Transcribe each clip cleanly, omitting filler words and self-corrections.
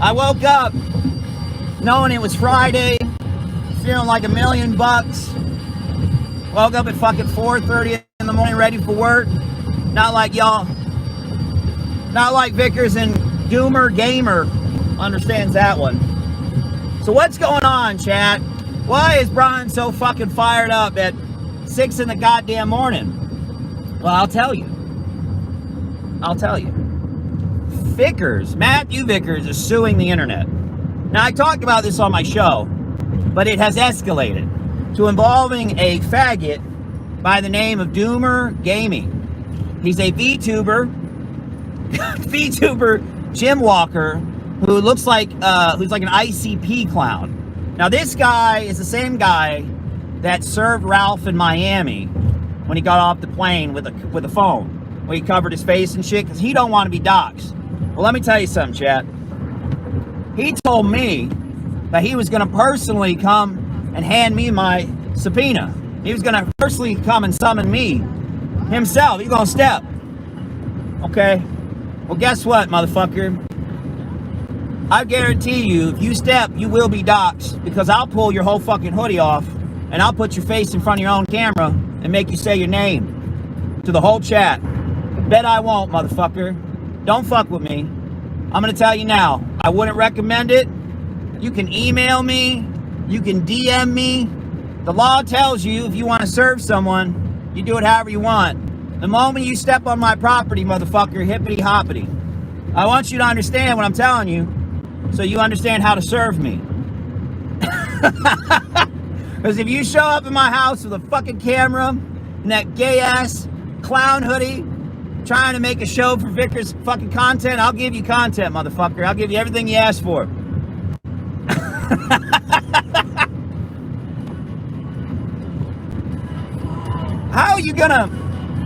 I woke up knowing it was Friday, feeling like $1,000,000. Woke up at fucking 4:30 in the morning, ready for work. Not like y'all. Not like Vickers and Doomer Gamer understands that one. So what's going on, chat? Why is Brian so fucking fired up at 6 in the goddamn morning? Well, I'll tell you. Vickers, Matthew Vickers, is suing the internet. Now, I talked about this on my show, but it has escalated to involving a faggot by the name of Doomer Gaming. He's a VTuber Jim Walker, who looks like who's like an ICP clown. Now, this guy is the same guy that served Ralph in Miami when he got off the plane with a phone, where he covered his face and shit because he don't want to be doxxed. Well, let me tell you something, chat. He told me that he was going to personally come and hand me my subpoena. He was going to personally come and summon me himself. He's going to step. Okay? Well, guess what, motherfucker? I guarantee you, if you step, you will be doxxed, because I'll pull your whole fucking hoodie off and I'll put your face in front of your own camera and make you say your name to the whole chat. Bet I won't, motherfucker. Don't fuck with me. I'm going to tell you now, I wouldn't recommend it. You can email me. You can DM me. The law tells you if you want to serve someone, you do it however you want. The moment you step on my property, motherfucker, hippity hoppity. I want you to understand what I'm telling you, so you understand how to serve me. Because if you show up in my house with a fucking camera and that gay ass clown hoodie, trying to make a show for Vickers fucking content, I'll give you content, motherfucker. I'll give you everything you asked for.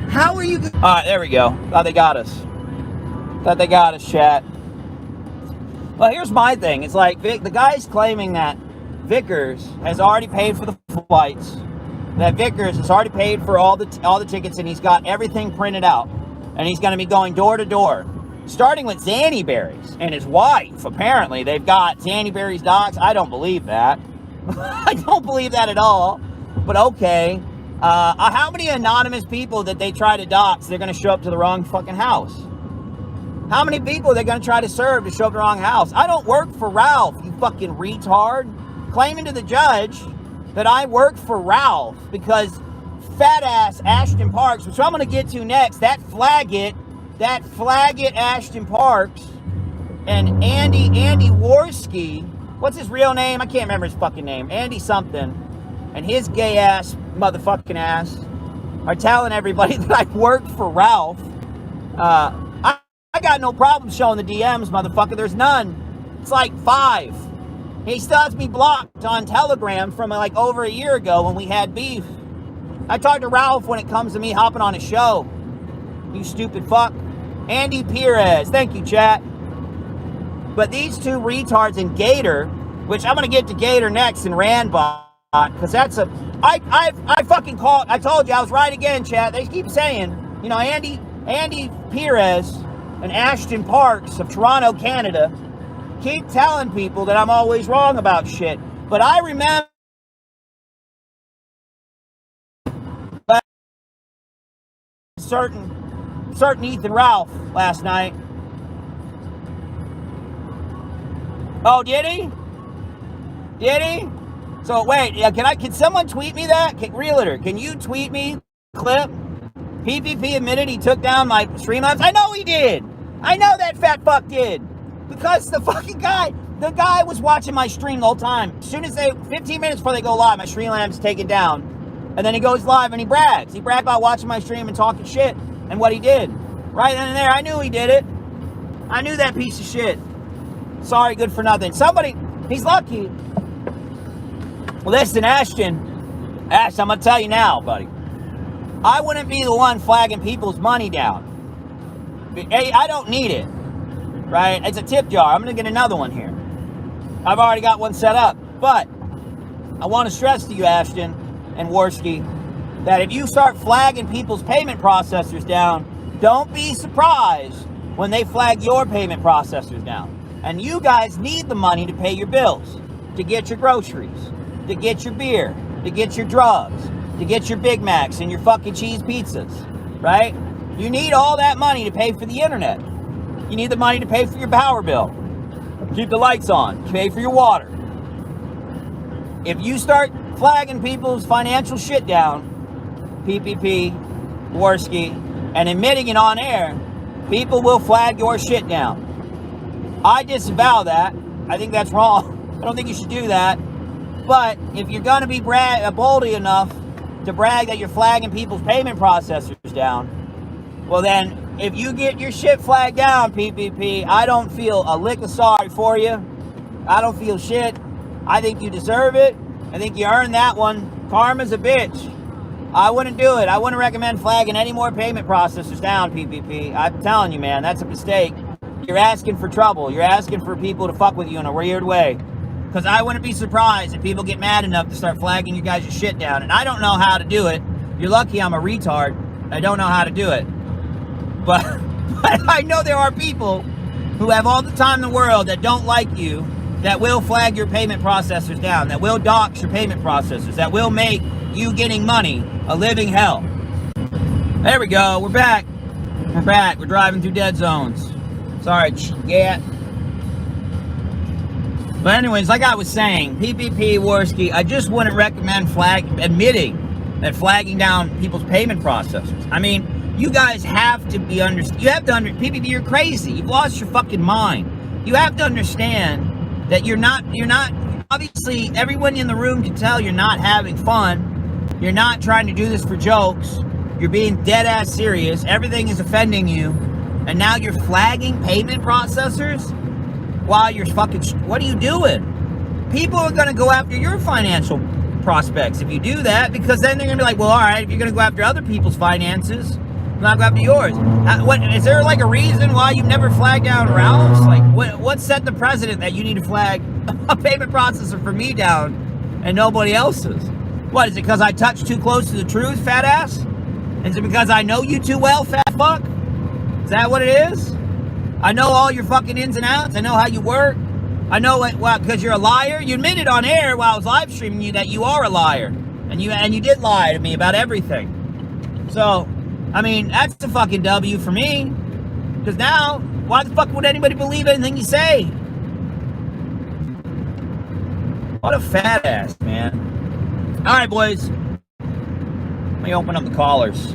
How are you? All right, there we go. Thought they got us, chat. Well, here's my thing. It's like the guy's claiming that Vickers has already paid for the flights, that Vickers has already paid for all the tickets, and he's got everything printed out, and he's going to be going door to door, starting with Zanny Berries and his wife. Apparently, they've got Zanny Berries docs. I don't believe that. I don't believe that at all. But okay. How many anonymous people that they try to dox, they're going to show up to the wrong fucking house? How many people they're going to try to serve to show up to the wrong house? I don't work for Ralph, you fucking retard. Claiming to the judge that I work for Ralph because fat ass Ashton Parks, which I'm going to get to next, that flagget Ashton Parks and Andy Worski, what's his real name? I can't remember his fucking name. Andy something. And his gay ass, motherfucking ass, are telling everybody that I work for Ralph. I got no problem showing the DMs, motherfucker. There's none. It's like 5. He still has me blocked on Telegram from like over a year ago when we had beef. I talked to Ralph when it comes to me hopping on a show. You stupid fuck. Andy Perez. Thank you, chat. But these two retards in Gator, which I'm going to get to Gator next and Randbot, because that's a... I fucking called... I told you I was right again, chat. They keep saying, you know, Andy Perez and Ashton Parks of Toronto, Canada, keep telling people that I'm always wrong about shit. But I remember certain Ethan Ralph last night. Oh, did he? So wait, can someone tweet me that? Realtor, can you tweet me clip? PPP admitted he took down my stream labs. I know he did. I know that fat fuck did. Because the guy was watching my stream the whole time. As soon as 15 minutes before they go live, my Streamlabs is taken down. And then he goes live and he brags. He bragged about watching my stream and talking shit and what he did. Right then and there, I knew he did it. I knew that piece of shit. Sorry, good for nothing. He's lucky. Listen, Ashton, I'm going to tell you now, buddy. I wouldn't be the one flagging people's money down. Hey, I don't need it. Right? It's a tip jar. I'm going to get another one here. I've already got one set up. But I want to stress to you, Ashton and Worski, that if you start flagging people's payment processors down, don't be surprised when they flag your payment processors down. And you guys need the money to pay your bills, to get your groceries, to get your beer, to get your drugs, to get your Big Macs and your fucking cheese pizzas, right? You need all that money to pay for the internet. You need the money to pay for your power bill, keep the lights on, pay for your water. If you start flagging people's financial shit down, PPP, Worski, and admitting it on air, people will flag your shit down. I disavow that. I think that's wrong. I don't think you should do that. But if you're going to be boldy enough to brag that you're flagging people's payment processors down, well then, if you get your shit flagged down, PPP, I don't feel a lick of sorry for you. I don't feel shit. I think you deserve it. I think you earned that one. Karma's a bitch. I wouldn't do it. I wouldn't recommend flagging any more payment processors down, PPP. I'm telling you, man, that's a mistake. You're asking for trouble. You're asking for people to fuck with you in a weird way. Because I wouldn't be surprised if people get mad enough to start flagging you guys' shit down. And I don't know how to do it. You're lucky I'm a retard. I don't know how to do it. But I know there are people who have all the time in the world that don't like you, that will flag your payment processors down, that will dox your payment processors, that will make you getting money a living hell. There we go. We're back. We're back. We're driving through dead zones. Sorry, yeah. But anyways, like I was saying, PPP, Worski, I just wouldn't recommend admitting that flagging down people's payment processors. I mean, you guys have to be PPP, you're crazy. You've lost your fucking mind. You have to understand that you're not, obviously everyone in the room can tell you're not having fun. You're not trying to do this for jokes. You're being dead ass serious. Everything is offending you. And now you're flagging payment processors while you're fucking, what are you doing? People are going to go after your financial prospects if you do that, because then they're going to be like, well, all right, if you're going to go after other people's finances, not go after yours. What is there like a reason why you've never flagged down Ralph's? Like, what set the precedent that you need to flag a payment processor for me down and nobody else's? What is it? Because I touched too close to the truth, fat ass? Is it because I know you too well, fat fuck? Is that what it is? I know all your fucking ins and outs. I know how you work. I know what, well, because you're a liar. You admitted on air while I was live streaming you that you are a liar, and you did lie to me about everything. So, I mean, that's the fucking W for me. Because now, why the fuck would anybody believe anything you say? What a fat ass, man. All right, boys. Let me open up the callers.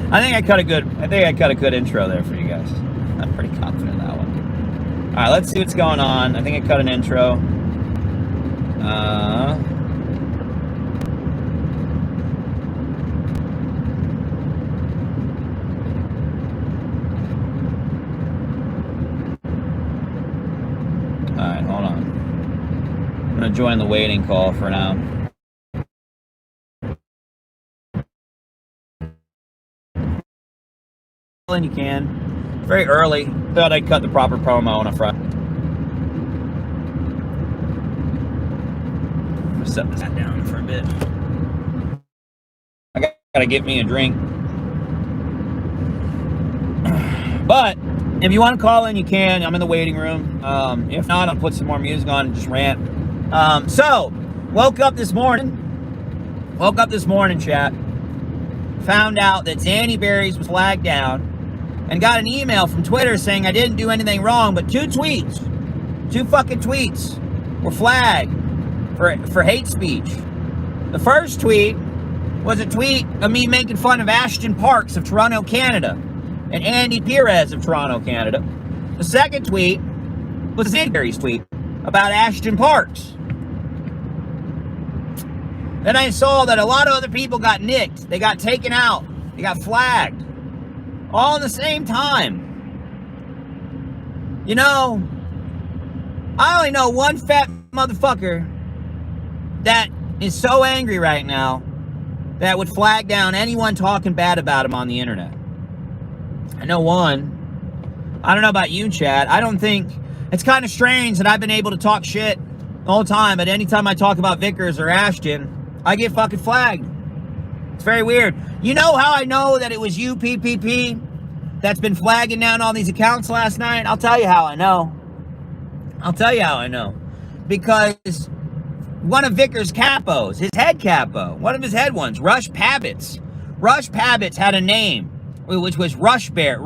I think I cut a good intro there for you guys. I'm pretty confident in that one. All right, let's see what's going on. I think I cut an intro. All right, hold on. I'm gonna join the waiting call for now. And you can. Very early. Thought I'd cut the proper promo on a front. I'm gonna set this down for a bit. I gotta get me a drink. But if you want to call in, you can. I'm in the waiting room. If not, I'll put some more music on and just rant. So, woke up this morning, chat. Found out that Zanny Berries was flagged down. And got an email from Twitter saying I didn't do anything wrong, but two fucking tweets were flagged for hate speech. The first tweet was a tweet of me making fun of Ashton Parks of Toronto, Canada, and Andy Perez of Toronto, Canada. The second tweet was Zanny Berries' tweet about Ashton Parks. Then I saw that a lot of other people got nicked. They got taken out. They got flagged. All at the same time. You know, I only know one fat motherfucker that is so angry right now that would flag down anyone talking bad about him on the internet. I know one. I don't know about you, Chad. I don't think... It's kind of strange that I've been able to talk shit the whole time, but anytime I talk about Vickers or Ashton, I get fucking flagged. It's very weird. You know how I know that it was you, PPP? that's been flagging down all these accounts last night? I'll tell you how I know. Because one of Vickers' capos, his head capo, one of his head ones, Rush Pabbits. Rush Pabbits had a name, which was Rush Bear,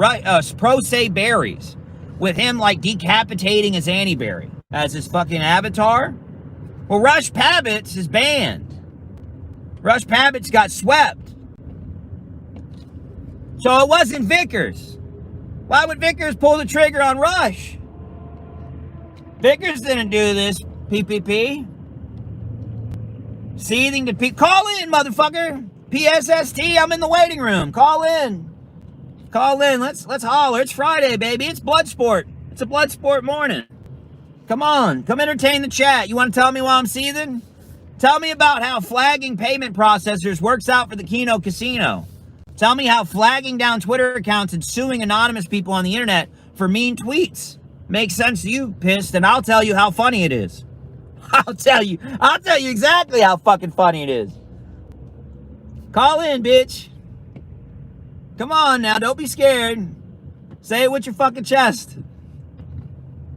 Pro Se Berries, with him like decapitating his Annie Berry as his fucking avatar. Well, Rush Pabbits is banned. Rush Pabbits got swept. So it wasn't Vickers. Why would Vickers pull the trigger on Rush? Vickers didn't do this, PPP. Seething to call in, motherfucker. PSST, I'm in the waiting room. Call in. Let's holler. It's Friday, baby. It's Bloodsport. It's a Bloodsport morning. Come on, come entertain the chat. You want to tell me why I'm seething? Tell me about how flagging payment processors works out for the Keno Casino. Tell me how flagging down Twitter accounts and suing anonymous people on the internet for mean tweets makes sense to you, pissed, and I'll tell you how funny it is. I'll tell you exactly how fucking funny it is. Call in, bitch. Come on now, don't be scared. Say it with your fucking chest.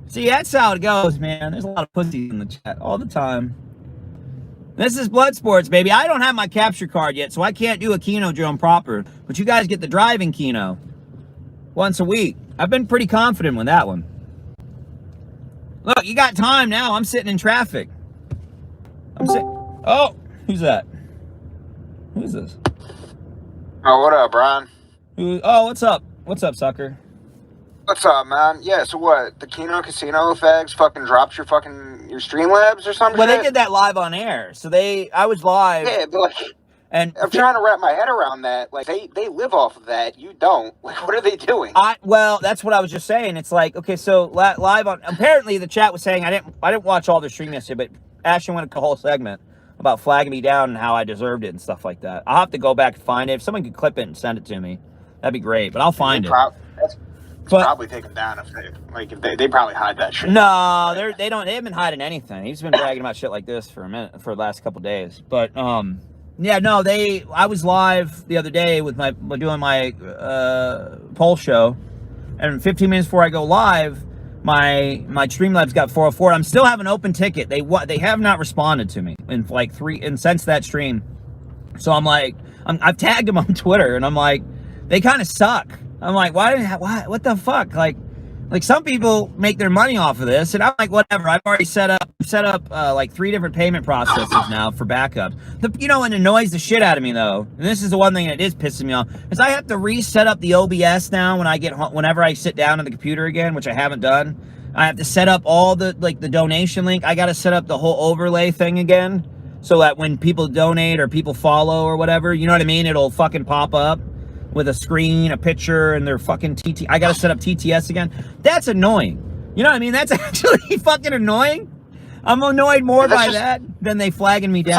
See, that's how it goes, man. There's a lot of pussies in the chat all the time. This is Bloodsports, baby. I don't have my capture card yet, so I can't do a Keno drone proper. But you guys get the driving Keno once a week. I've been pretty confident with that one. Look, you got time now. I'm sitting in traffic. Oh, who's that? Who's this? Oh, what up, Brian? Oh, what's up? What's up, sucker? What's up, man? Yeah, so what? The Keno Casino fags fucking dropped your Streamlabs or something? Well, they did that live on air. So I was live. Yeah, but like, and I'm trying to wrap my head around that. Like, they live off of that. You don't. Like, what are they doing? Well, that's what I was just saying. It's like, okay, so live on. Apparently, the chat was saying I didn't watch all the stream yesterday, but Ashton went a whole segment about flagging me down and how I deserved it and stuff like that. I'll have to go back and find it. If someone could clip it and send it to me, that'd be great. But I'll find it. It's probably taken down if they probably hide that shit. No, they haven't been hiding anything. He's been bragging about shit like this for the last couple days. But yeah, no, I was live the other day with doing my poll show, and 15 minutes before I go live, my Streamlabs got 404. I'm still have an open ticket. They have not responded to me in like since that stream. So I'm like, I've tagged them on Twitter, and I'm like, they kind of suck. I'm like, why? What the fuck? Like some people make their money off of this, and I'm like, whatever. I've already set up like 3 different payment processes now for backups. What annoys the shit out of me though, and this is the one thing that is pissing me off, is I have to reset up the OBS now whenever I sit down at the computer again, which I haven't done. I have to set up all the donation link. I got to set up the whole overlay thing again, so that when people donate or people follow or whatever, you know what I mean, it'll fucking pop up with a screen, a picture, and their fucking TT. I gotta set up TTS again. That's annoying. You know what I mean? That's actually fucking annoying. I'm annoyed more by that than they flagging me down.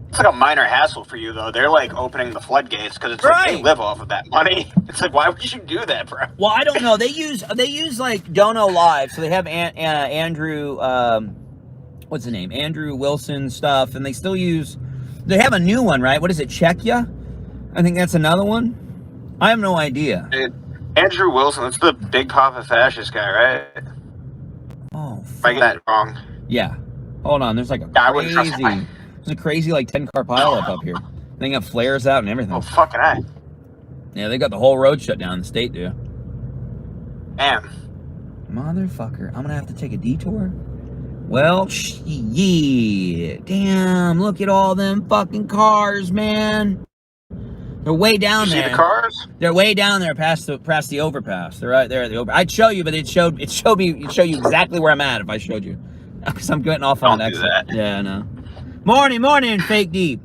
It's like a minor hassle for you, though. They're like opening the floodgates because it's like they live off of that money. It's like, why would you do that, bro? Well, I don't know. They use like Dono Live, so they have Andrew, what's the name? Andrew Wilson stuff, and they still use. They have a new one, right? What is it? Czechia? I think that's another one. I have no idea. Andrew Wilson, that's the big Papa fascist guy, right? Oh, fuck. If I get that wrong. Yeah. Hold on, there's like a crazy like 10-car pileup up here. They got flares out and everything. Oh, fucking A. Yeah, they got the whole road shut down in the state, dude. Damn. Motherfucker, I'm gonna have to take a detour? Well, yeah. Damn, look at all them fucking cars, man. They're way down there. See the cars? They're way down there past the overpass. They're right there at the overpass. I'd show you, but it'd show you exactly where I'm at if I showed you. Because I'm getting off on that. Don't do that. Yeah, I know. Morning, fake deep.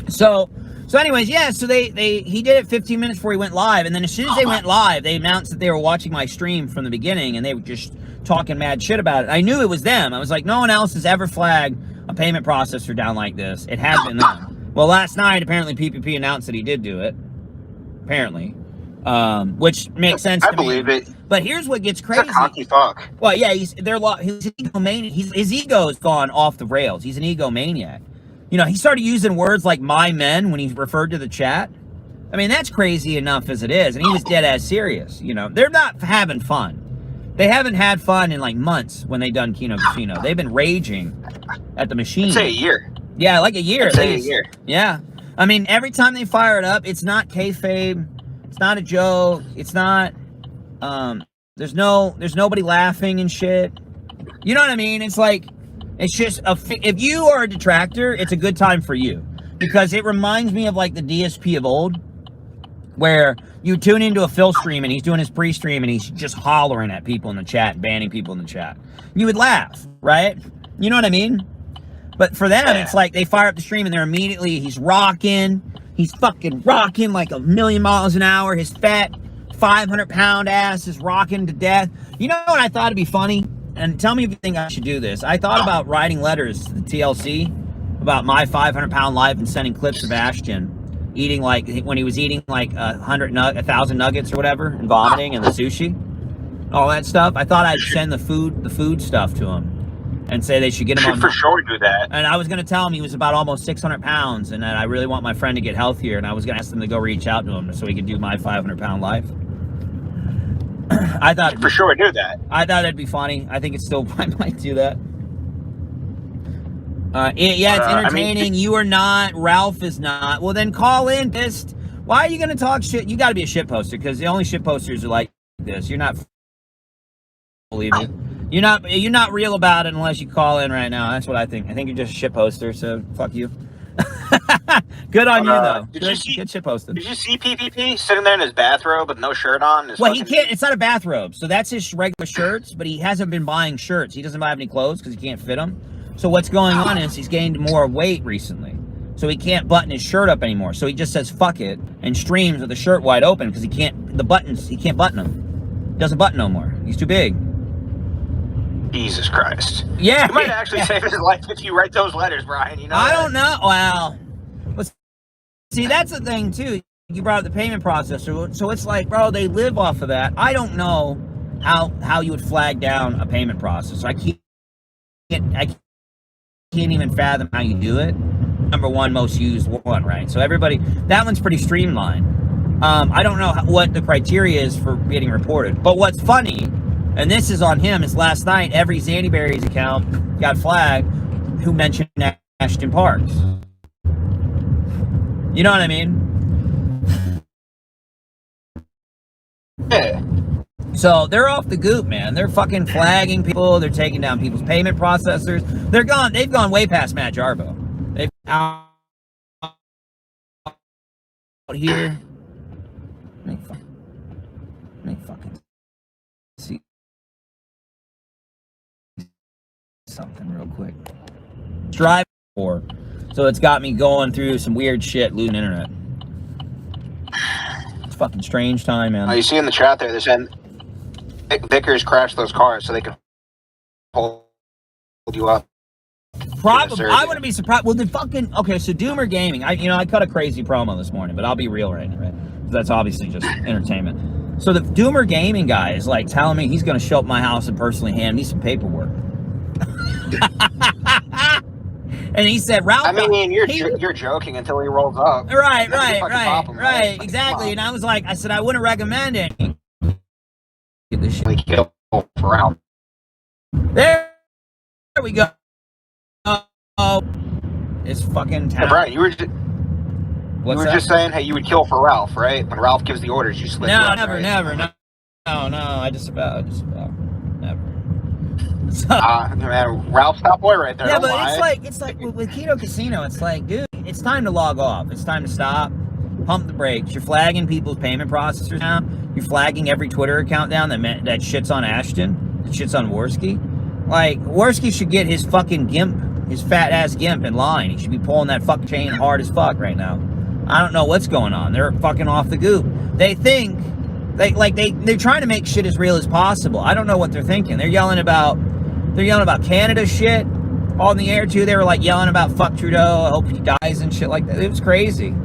So anyways, yeah, so he did it 15 minutes before he went live, and then as soon as they went live, they announced that they were watching my stream from the beginning, and they were just talking mad shit about it. I knew it was them. I was like, no one else has ever flagged a payment processor down like this. It has been them. Well, last night, apparently, PPP announced that he did do it. Apparently. Which makes sense to me. I believe it. But here's what gets crazy. He's a cocky fuck. Well, yeah, he's an egomaniac. His ego's gone off the rails. He's an egomaniac. He started using words like "my men" when he referred to the chat. I mean, that's crazy enough as it is. And he was dead ass serious. You know, they're not having fun. They haven't had fun in like months when they done Keno Casino. They've been raging at the machine. I'd say a year. Yeah, like a year. I'd say a year. Yeah. I mean, every time they fire it up, it's not kayfabe. It's not a joke. It's not, there's nobody laughing and shit. You know what I mean? It's like, it's just, if you are a detractor, it's a good time for you. Because it reminds me of like the DSP of old, where you tune into a Phil stream and he's doing his pre-stream and he's just hollering at people in the chat, banning people in the chat. You would laugh, right? You know what I mean? But for them, it's like they fire up the stream and they're immediately, he's rocking. He's fucking rocking like 1,000,000 miles an hour. His fat 500-pound ass is rocking to death. You know what I thought would be funny? And tell me if you think I should do this. I thought about writing letters to the TLC about my 500-pound life and sending clips of Ashton eating like, when he was eating like 1,000 nuggets or whatever and vomiting and the sushi, all that stuff. I thought I'd send the food stuff to him and say they should get him on. For sure do that. And I was going to tell him he was about almost 600 pounds and that I really want my friend to get healthier. And I was going to ask them to go reach out to him so he could do my 500-pound life. I thought for sure do that. I thought it'd be funny. I think it's still, I might do that. Yeah, it's entertaining. I mean, you are not. Ralph is not. Well, then call in pissed. Why are you going to talk shit? You got to be a shit poster because the only shit posters are like this. You're not. Believe me. You're not real about it unless you call in right now. That's what I think. I think you're just a shit poster. So fuck you. Good on you though. Good shit posted. Did you see PPP sitting there in his bathrobe with no shirt on? Well, he can't. It's not a bathrobe. So that's his regular shirts. But he hasn't been buying shirts. He doesn't buy any clothes because he can't fit them. So what's going on is he's gained more weight recently. So he can't button his shirt up anymore. So he just says fuck it and streams with the shirt wide open because he can't button them. He doesn't button no more. He's too big. Jesus Christ. Yeah. You might actually save his life if you write those letters, Brian. You know I don't know. Well, see, that's the thing too. You brought up the payment processor. So it's like, bro, they live off of that. I don't know how you would flag down a payment processor. I can't even fathom how you do it. Number one most used one, right? So everybody, that one's pretty streamlined. I don't know what the criteria is for getting reported. But what's funny, and this is on him, is last night every Zandy Berries account got flagged who mentioned Ashton Parks. You know what I mean? Yeah. So they're off the goop, man. They're fucking flagging people. They're taking down people's payment processors. They're gone. They've gone way past Matt Jarbo. They've out here. Let me fucking see something real quick. Drive for. So it's got me going through some weird shit, losing internet. It's fucking strange time, man. Oh, you see in the chat there, they're saying Vickers crashed those cars so they could hold you up. Probably. I wouldn't be surprised. Well, the fucking... Okay, so Doomer Gaming. I cut a crazy promo this morning, but I'll be real right now, right? That's obviously just entertainment. So the Doomer Gaming guy is like telling me he's going to show up my house and personally hand me some paperwork. And he said, Ralph... I mean, you're joking until he rolls up. Right. Exactly. And I was like, I said, I wouldn't recommend it. Get this shit. Kill for Ralph. There we go. Oh, it's fucking town. Hey, Brian, you were just saying, hey, you would kill for Ralph, right? When Ralph gives the orders, you slip. No, never. No. I just about never. So, man, Ralph's top boy right there. Yeah, but it's like with Keno Casino, it's like, dude, it's time to log off. It's time to stop. Pump the brakes. You're flagging people's payment processors down. You're flagging every Twitter account down that shits on Ashton, that shits on Worski. Like, Worski should get his fucking gimp, his fat ass gimp in line. He should be pulling that fuck chain hard as fuck right now. I don't know what's going on. They're fucking off the goop. They think they're trying to make shit as real as possible. I don't know what they're thinking. They're yelling about Canada shit on the air too. They were like yelling about fuck Trudeau. I hope he dies and shit like that. It was crazy.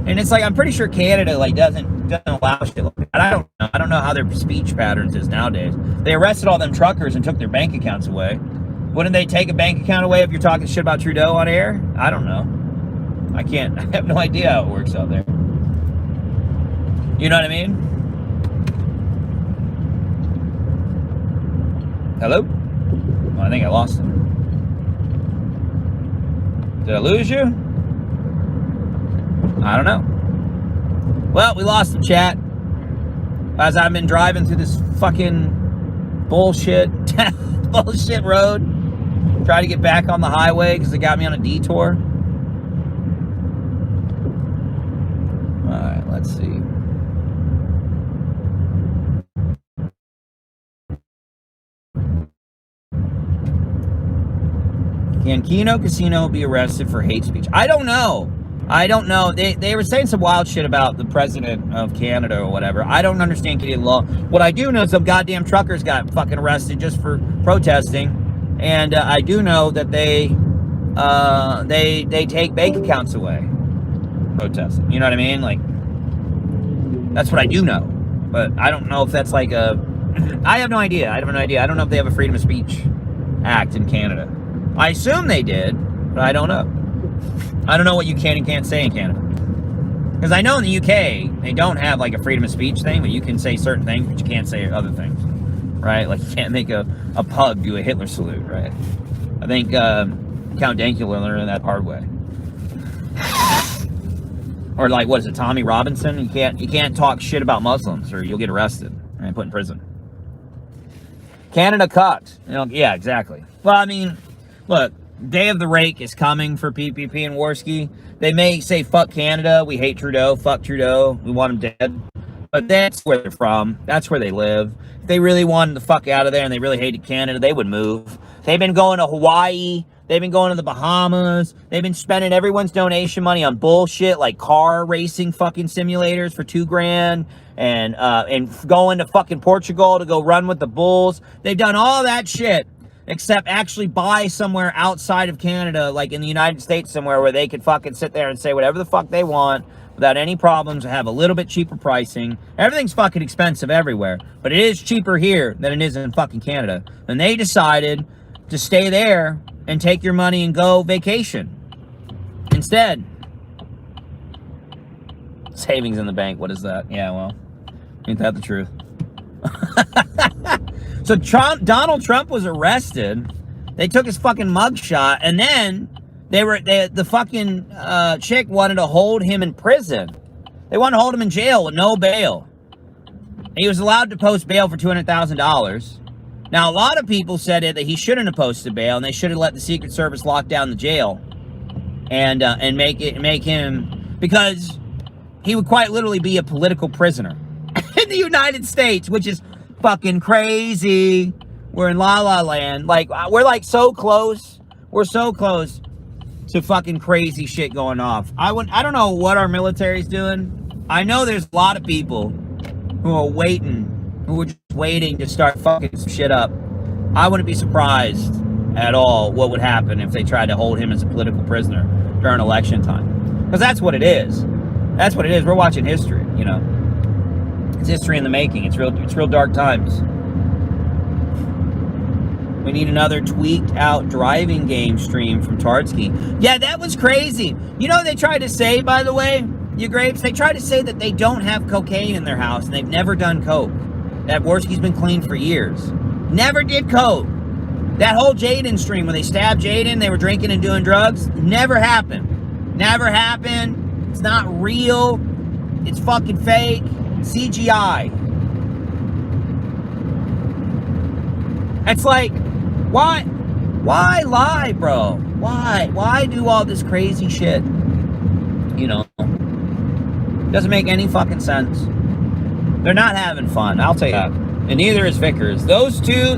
And it's like, I'm pretty sure Canada doesn't allow shit like that. I don't know how their speech patterns is nowadays. They arrested all them truckers and took their bank accounts away. Wouldn't they take a bank account away if you're talking shit about Trudeau on air? I don't know. I have no idea how it works out there. You know what I mean? Hello? Oh, I think I lost him. Did I lose you? I don't know. Well, we lost the chat. As I've been driving through this fucking bullshit road. Try to get back on the highway because it got me on a detour. Alright, let's see. Can Keno Casino be arrested for hate speech? I don't know. They were saying some wild shit about the president of Canada or whatever. I don't understand Canadian law. What I do know is some goddamn truckers got fucking arrested just for protesting. And I do know that they take bank accounts away protesting. You know what I mean? Like, that's what I do know. But I don't know if that's like a... I have no idea. I don't know if they have a freedom of speech act in Canada. I assume they did, but I don't know. I don't know what you can and can't say in Canada. Because I know in the UK, they don't have like a freedom of speech thing, but you can say certain things, but you can't say other things. Right? Like you can't make a pug do a Hitler salute, right? I think Count Dankula learned that hard way. Or like, what is it, Tommy Robinson? You can't talk shit about Muslims or you'll get arrested and put in prison. Canada cucked. You know, yeah, exactly. Well, I mean, look, Day of the Rake is coming for PPP and Worski. They may say, fuck Canada, we hate Trudeau, fuck Trudeau, we want him dead. But that's where they're from. That's where they live. If they really wanted the fuck out of there and they really hated Canada, they would move. They've been going to Hawaii. They've been going to the Bahamas. They've been spending everyone's donation money on bullshit like car racing fucking simulators for $2,000 and going to fucking Portugal to go run with the bulls. They've done all that shit except actually buy somewhere outside of Canada, like in the United States somewhere where they could fucking sit there and say whatever the fuck they want without any problems, have a little bit cheaper pricing. Everything's fucking expensive everywhere, but it is cheaper here than it is in fucking Canada. And they decided to stay there and take your money and go vacation instead. Savings in the bank, what is that? Yeah, well, ain't that the truth? So Donald Trump was arrested. They took his fucking mugshot, and then the fucking chick wanted to hold him in prison. They wanted to hold him in jail with no bail. He was allowed to post bail for $200,000. Now, a lot of people said that he shouldn't have posted bail, and they should have let the Secret Service lock down the jail and make him, because he would quite literally be a political prisoner in the United States, which is fucking crazy. We're in La La Land. Like, we're like so close. We're so close to fucking crazy shit going off. I don't know what our military's doing. I know there's a lot of people who are just waiting to start fucking some shit up. I wouldn't be surprised at all what would happen if they tried to hold him as a political prisoner during election time. Because that's what it is. That's what it is. We're watching history, you know. It's history in the making. It's real dark times. We need another tweaked out driving game stream from Tardsky. Yeah, that was crazy. You know what they tried to say, by the way, you grapes? They tried to say that they don't have cocaine in their house and they've never done coke. That Worski's been clean for years. Never did coke. That whole Jaden stream when they stabbed Jaden, they were drinking and doing drugs, never happened. Never happened. It's not real. It's fucking fake. CGI. It's like, why lie, bro? Why do all this crazy shit? You know, doesn't make any fucking sense. They're not having fun, I'll tell you that. And neither is Vickers. Those two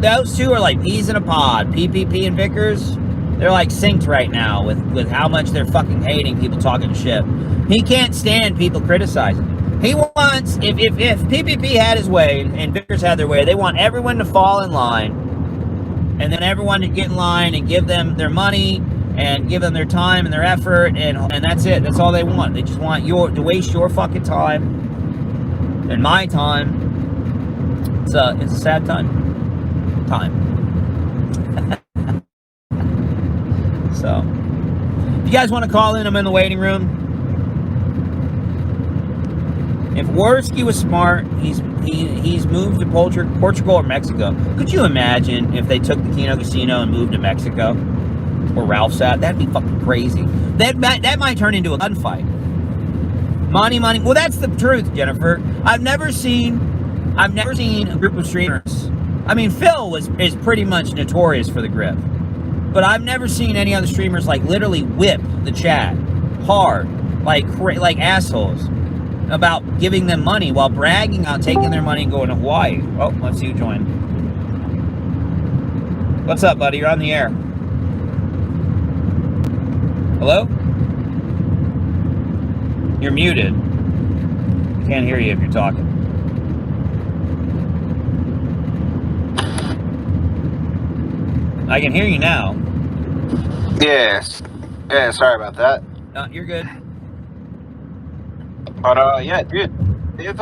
are like peas in a pod. PPP and Vickers, they're like synced right now with how much they're fucking hating people talking shit. He can't stand people criticizing him. He wants, if PPP had his way and Vickers had their way, they want everyone to fall in line and then everyone to get in line and give them their money and give them their time and their effort, and that's it. That's all they want. They just want to waste your fucking time and my time. It's a sad time. So, if you guys want to call in, I'm in the waiting room. If Worski was smart, he's moved to Portugal or Mexico. Could you imagine if they took the Kino Casino and moved to Mexico? Where Ralph's at? That'd be fucking crazy. That might turn into a gunfight. Money. Well, that's the truth, Jennifer. I've never seen a group of streamers. I mean, Phil is pretty much notorious for the grip. But I've never seen any other streamers like literally whip the chat hard, like assholes, about giving them money while bragging on taking their money and going to Hawaii. Oh, let's see who joined. What's up, buddy? You're on the air. Hello? You're muted. Can't hear you if you're talking. I can hear you now. Yes. Yeah, sorry about that. No, you're good. But yeah, dude, they've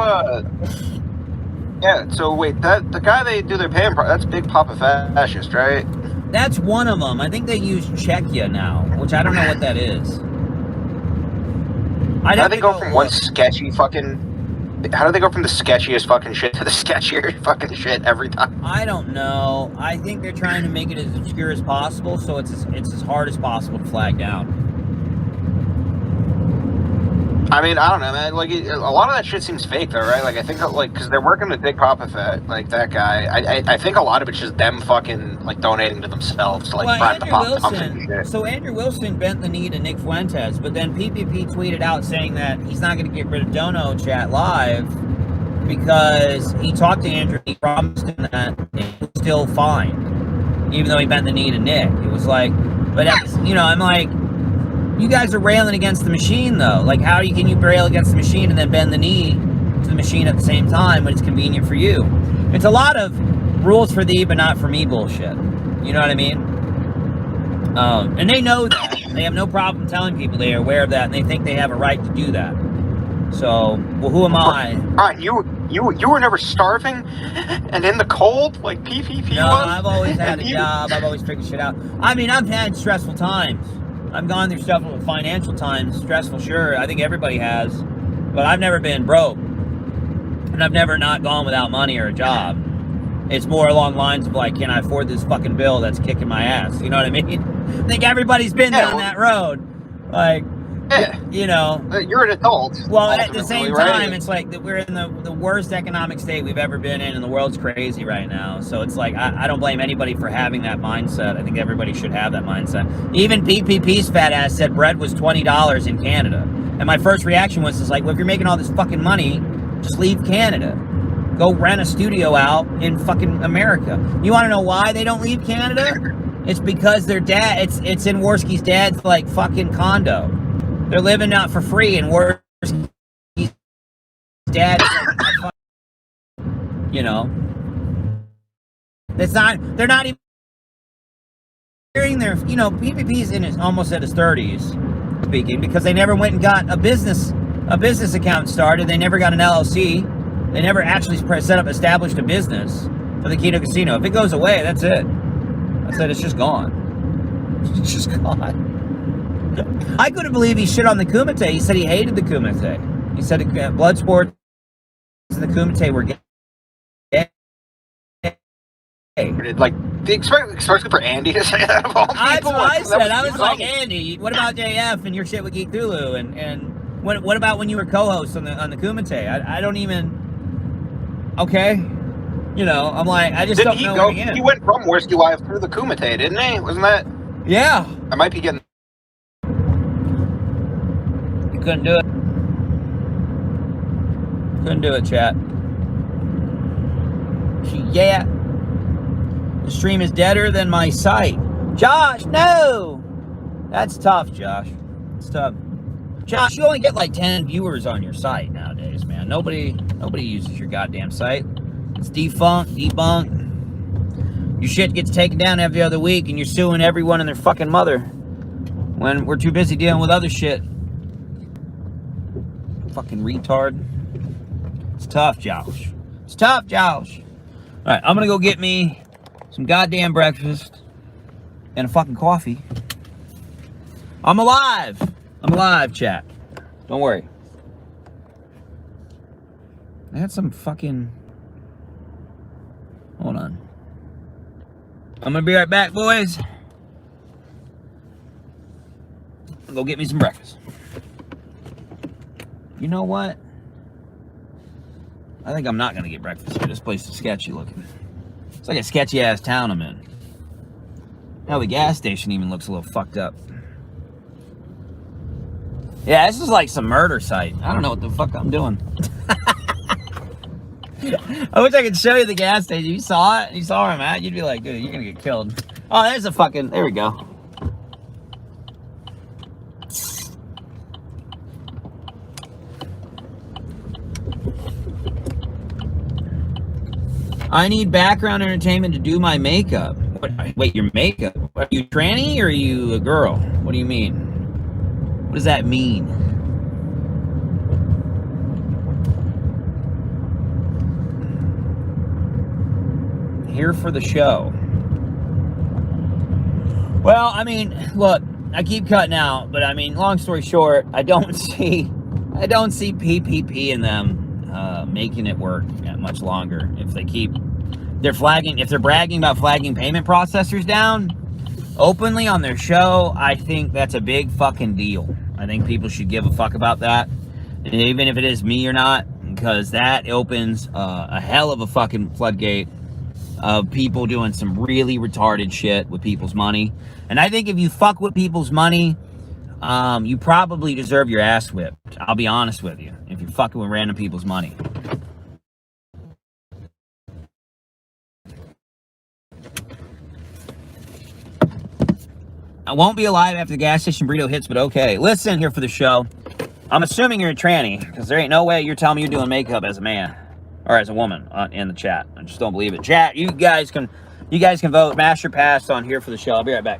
yeah. So wait, the guy they do their paying, that's Big Papa Fascist, right? That's one of them. I think they use Czechia now, which I don't know what that is. How do they go from one sketchy fucking? How do they go from the sketchiest fucking shit to the sketchier fucking shit every time? I don't know. I think they're trying to make it as obscure as possible, so it's as hard as possible to flag down. I mean, I don't know, man. Like, a lot of that shit seems fake, though, right? Like, I think, like, because they're working with Big Papa Fett, like, that guy. I think a lot of it's just them fucking, like, donating to themselves to, like, bribe the pumps and shit. So Andrew Wilson bent the knee to Nick Fuentes, but then PPP tweeted out saying that he's not going to get rid of Dono Chat Live because he talked to Andrew and he promised him that it was still fine, even though he bent the knee to Nick. It was like, but, you know, I'm like, you guys are railing against the machine, though. Like, how can you rail against the machine and then bend the knee to the machine at the same time when it's convenient for you? It's a lot of rules for thee, but not for me bullshit. You know what I mean? And they know that. They have no problem telling people they are aware of that, and they think they have a right to do that. So, well, who am I? Right, you were never starving and in the cold like PPP No, was? I've always had a job. I've always figured shit out. I mean, I've had stressful times. I've gone through stuff with financial times, stressful, sure. I think everybody has. But I've never been broke. And I've never not gone without money or a job. It's more along lines of like, can I afford this fucking bill that's kicking my ass? You know what I mean? I think everybody's been down that road. Like, you know. You're an adult. Well, at the same time, right? it's like that we're in the worst economic state we've ever been in, and the world's crazy right now. So it's like, I don't blame anybody for having that mindset. I think everybody should have that mindset. Even PPP's fat ass said bread was $20 in Canada. And my first reaction was just like, well, if you're making all this fucking money, just leave Canada. Go rent a studio out in fucking America. You want to know why they don't leave Canada? It's because their dad, it's in Worski's dad's like fucking condo. They're living out for free, and Worski's dad, you know, they're not even hearing their, you know, PPP's almost at his 30s, speaking, because they never went and got a business account started. They never got an LLC. They never actually established a business for the Kino Casino. If it goes away, that's it. I said, it's just gone. It's just gone. I couldn't believe he shit on the Kumite. He said he hated the Kumite. He said Bloodsport and the Kumite were gay. Like, especially for Andy to say that of all people. That's what I said. I was like, Andy, what about JF and your shit with Geek Thulu? And what about when you were co-host on the Kumite? I don't even... Okay. You know, I'm like, I just don't know where to begin. He went from Worski Live through the Kumite, didn't he? Wasn't that? Yeah. I might be getting... You couldn't do it. Couldn't do it, chat. Yeah. The stream is deader than my site. Josh, no! That's tough, Josh. It's tough. Josh, you only get like 10 viewers on your site nowadays, man. Nobody uses your goddamn site. It's debunked. Your shit gets taken down every other week, and you're suing everyone and their fucking mother when we're too busy dealing with other shit. Fucking retard. It's tough, Josh. It's tough, Josh. All right, I'm gonna go get me some goddamn breakfast and a fucking coffee. I'm alive. I'm alive, chat. Don't worry. They had some fucking... Hold on. I'm gonna be right back, boys. I'll go get me some breakfast. You know what? I think I'm not gonna get breakfast here. This place is sketchy looking. It's like a sketchy ass town I'm in. Now the gas station even looks a little fucked up. Yeah, this is like some murder site. I don't know what the fuck I'm doing. I wish I could show you the gas station. You saw it? You saw where I'm at? You'd be like, dude, you're gonna get killed. Oh, there's a fucking... There we go. I need background entertainment to do my makeup. Wait, your makeup? Are you tranny or are you a girl? What do you mean? What does that mean? Here for the show. Well, I mean, look, I keep cutting out, but I mean, long story short, I don't see PPP in them making it work much longer. If they're bragging about flagging payment processors down openly on their show, I think that's a big fucking deal. I think people should give a fuck about that, and even if it is me or not, because that opens a hell of a fucking floodgate of people doing some really retarded shit with people's money. And I think if you fuck with people's money, you probably deserve your ass whipped. I'll be honest with you. If you're fucking with random people's money. I won't be alive after the gas station burrito hits, but okay. Listen here for the show. I'm assuming you're a tranny, because there ain't no way you're telling me you're doing makeup as a man or as a woman in the chat. I just don't believe it. Chat, you guys can vote. Mash or pass on here for the show. I'll be right back.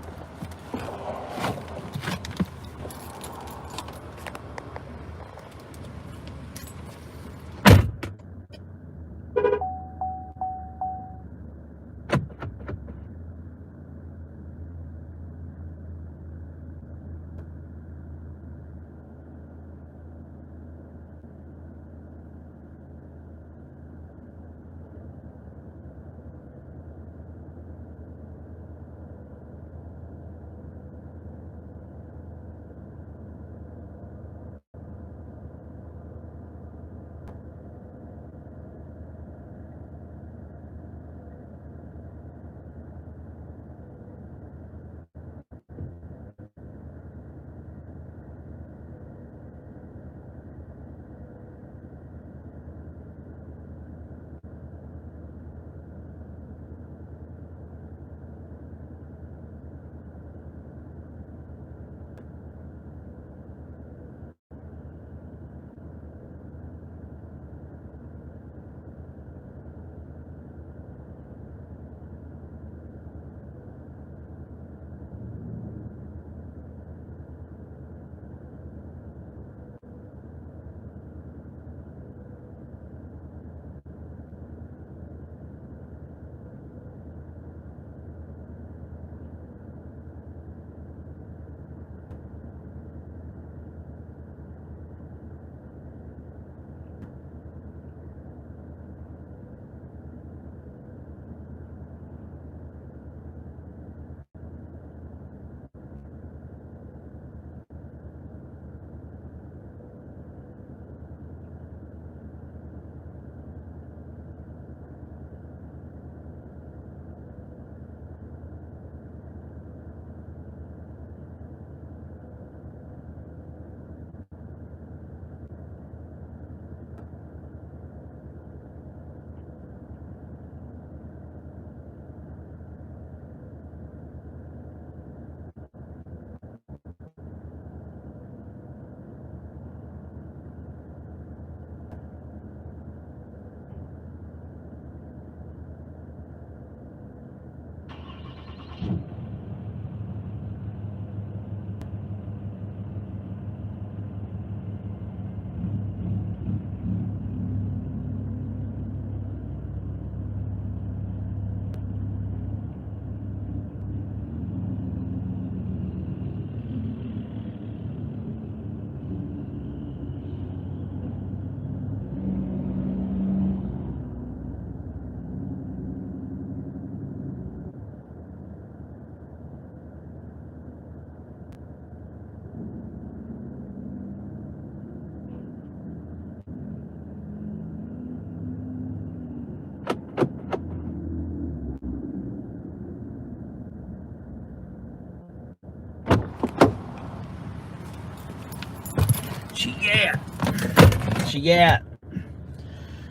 What you got?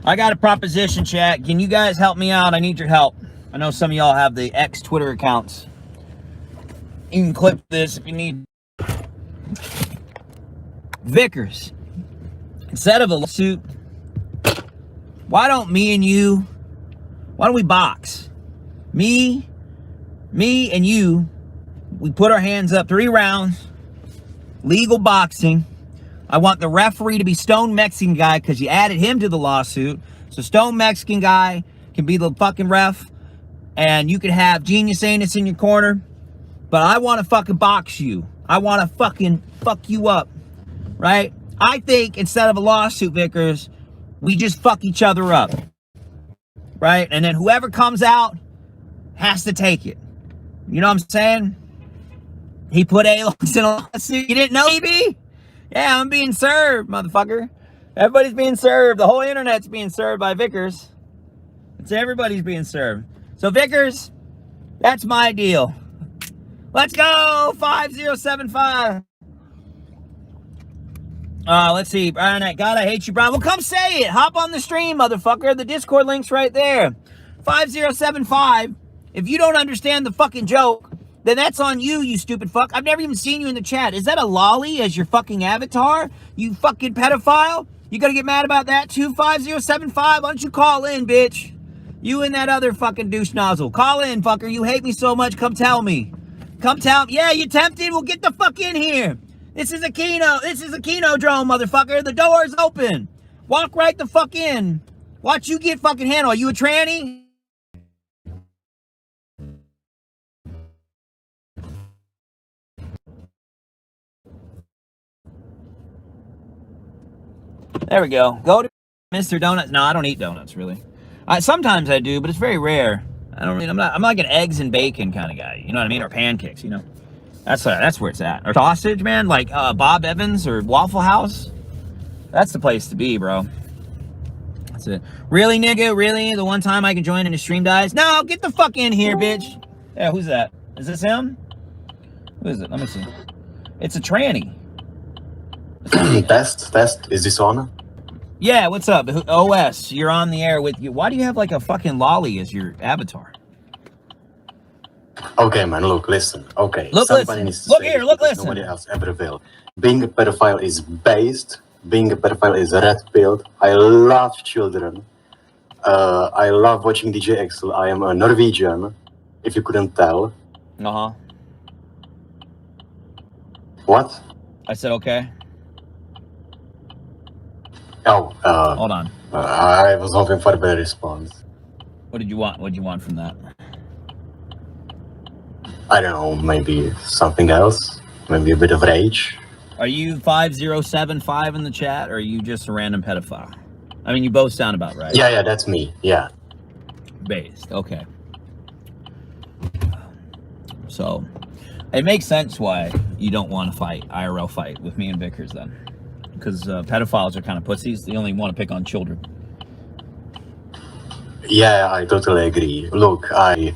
I got a proposition, chat. Can you guys help me out? I need your help. I know some of y'all have the X Twitter accounts. You can clip this if you need. Vickers, instead of a lawsuit, why don't me and you, why don't we box? Me and you, we put our hands up 3 rounds, legal boxing. I want the referee to be Stone Mexican guy because you added him to the lawsuit. So Stone Mexican guy can be the fucking ref, and you can have Genius Anus in your corner. But I want to fucking box you. I want to fucking fuck you up, right? I think instead of a lawsuit, Vickers, we just fuck each other up, right? And then whoever comes out has to take it. You know what I'm saying? He put A-Locks in a lawsuit. You didn't know, maybe? Yeah, I'm being served, motherfucker. Everybody's being served. The whole internet's being served by Vickers. It's everybody's being served. So Vickers, that's my deal. Let's go, 5075. Let's see. Brian, God, I hate you, Brian. Well, come say it. Hop on the stream, motherfucker. The Discord link's right there. 5075. If you don't understand the fucking joke, then that's on you, you stupid fuck. I've never even seen you in the chat. Is that a lolly as your fucking avatar? You fucking pedophile? You gonna get mad about that too? 5075. Why don't you call in, bitch? You and that other fucking douche nozzle. Call in, fucker. You hate me so much. Come tell me. Come tell me. Yeah, you tempted? Well, get the fuck in here. This is a Keno. This is a Kenodrome, motherfucker. The door is open. Walk right the fuck in. Watch you get fucking handled. Are you a tranny? There we go. Go to Mr. Donuts. No, I don't eat donuts, really. Sometimes I do, but it's very rare. I don't really. I'm like an eggs and bacon kind of guy. You know what I mean? Or pancakes. You know. That's where it's at. Or sausage, man. Like Bob Evans or Waffle House. That's the place to be, bro. That's it. Really, nigga? Really? The one time I can join and the stream dies? No, get the fuck in here, bitch. Yeah, who's that? Is this him? Who is it? Let me see. It's a tranny. Test. Is this on? Yeah, what's up? OS, you're on the air with you. Why do you have like a fucking lolly as your avatar? Okay, man, look, listen. Okay, look, somebody listen. needs to Look say here, look, listen. Nobody else ever will. Being a pedophile is based. Being a pedophile is red-pilled. I love children. I love watching DJ Excel. I am a Norwegian, if you couldn't tell. Uh-huh. What? I said okay. Oh, hold on. I was hoping for a better response. What did you want? What did you want from that? I don't know, maybe something else. Maybe a bit of rage. Are you 5075 in the chat, or are you just a random pedophile? I mean, you both sound about right. Yeah, that's me. Yeah. Based. Okay. So, it makes sense why you don't want to fight, IRL fight, with me and Vickers then. Because pedophiles are kind of pussies. They only want to pick on children. Yeah, I totally agree. Look, I'm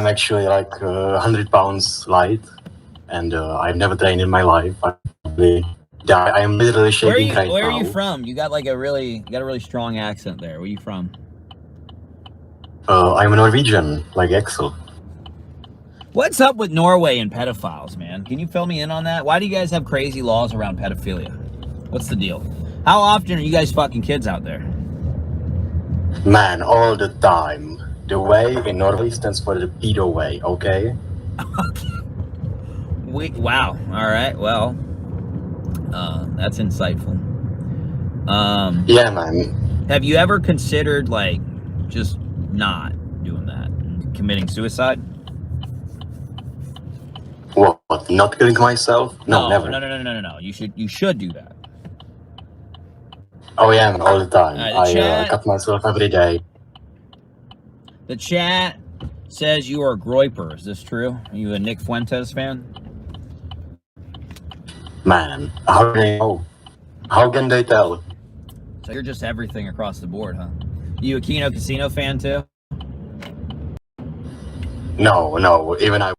actually like 100 pounds light, and I've never trained in my life. I am literally shaking right now. Where are you from? You got like a really strong accent there. Where are you from? I'm a Norwegian, like Axel. What's up with Norway and pedophiles, man? Can you fill me in on that? Why do you guys have crazy laws around pedophilia? What's the deal? How often are you guys fucking kids out there? Man, all the time. The way in Norway stands for the pedo way, okay? Wow. All right. Well, that's insightful. Yeah, man. Have you ever considered like just not doing that, committing suicide? What? Not killing myself? No, never. No. You should do that. Oh yeah, man, all the time. Right, I cut myself every day. The chat says you are a groiper. Is this true? Are you a Nick Fuentes fan? Man, how do they know? How can they tell? So you're just everything across the board, huh? You a Keno Casino fan too? No. Even I